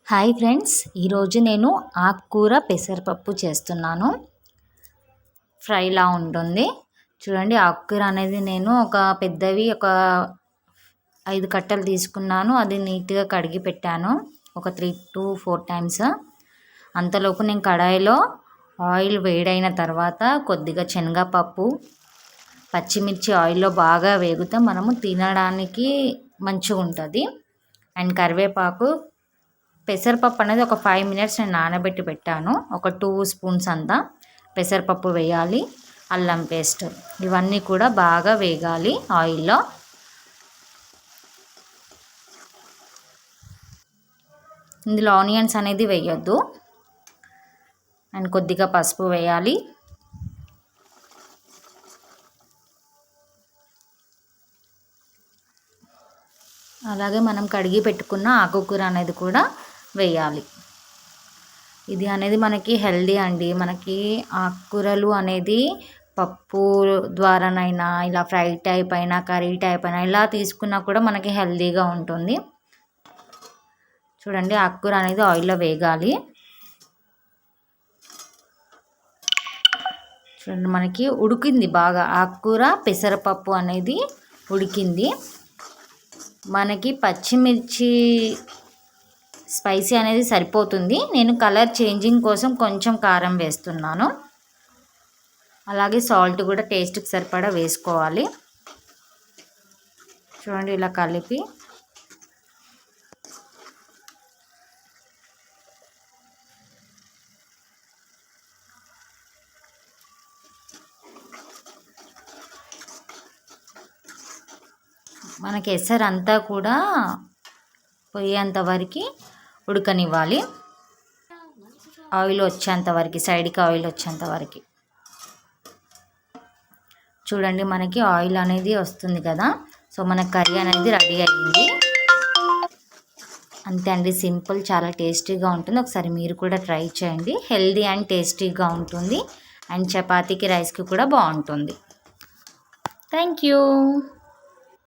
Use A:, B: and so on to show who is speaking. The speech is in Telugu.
A: హాయ్ ఫ్రెండ్స్, ఈరోజు నేను ఆకుకూర పెసరపప్పు చేస్తున్నాను. ఫ్రైలా ఉంటుంది. చూడండి, ఆకుకూర అనేది నేను ఒక 5 కట్టలు తీసుకున్నాను. అది నీట్గా కడిగి పెట్టాను ఒక 3 to 4 టైమ్స్. అంతలోపు నేను కడాయిలో ఆయిల్ వేడైన తర్వాత కొద్దిగా శనగపప్పు, పచ్చిమిర్చి ఆయిల్లో బాగా వేగితే మనము తినడానికి మంచిగా ఉంటుంది. అండ్ కరివేపాకు, పెసరపప్పు అనేది ఒక 5 minutes నేను నానబెట్టి పెట్టాను. ఒక 2 స్పూన్స్ అంతా పెసరపప్పు వేయాలి. అల్లం పేస్ట్, ఇవన్నీ కూడా బాగా వేగాలి ఆయిల్లో. ఇందులో ఆనియన్స్ అనేది వేయొద్దు. అండ్ కొద్దిగా పసుపు వేయాలి. అలాగే మనం కడిగి పెట్టుకున్న ఆకుకూర అనేది కూడా వేయాలి. ఇది అనేది మనకి హెల్దీ అండి. మనకి ఆకుకూరలు అనేది పప్పు ద్వారానైనా, ఇలా ఫ్రై టైప్ అయినా, కర్రీ టైప్ అయినా ఇలా తీసుకున్నా కూడా మనకి హెల్దీగా ఉంటుంది. చూడండి, ఆకుకూర అనేది ఆయిల్లో వేగాలి. చూడండి, మనకి ఉడికింది బాగా. ఆకుకూర పెసరపప్పు అనేది ఉడికింది. మనకి పచ్చిమిర్చి స్పైసీ అనేది సరిపోతుంది. నేను కలర్ చేంజింగ్ కోసం కొంచెం కారం వేస్తున్నాను. అలాగే సాల్ట్ కూడా టేస్ట్కి సరిపడా వేసుకోవాలి. చూడండి, ఇలా కలిపి మనకి ఎసరు అంతా కూడా పోయేంత వరకు ఉడకనివ్వాలి. ఆయిల్ వచ్చేంత వరకు, సైడ్కి ఆయిల్ వచ్చేంత వరకు. చూడండి, మనకి ఆయిల్ అనేది వస్తుంది కదా. సో మన కర్రీ అనేది రెడీ అయ్యింది. అంతే అండి, సింపుల్, చాలా టేస్టీగా ఉంటుంది. ఒకసారి మీరు కూడా ట్రై చేయండి. హెల్దీ అండ్ టేస్టీగా ఉంటుంది. అండ్ చపాతీకి, రైస్కి కూడా బాగుంటుంది. Thank you.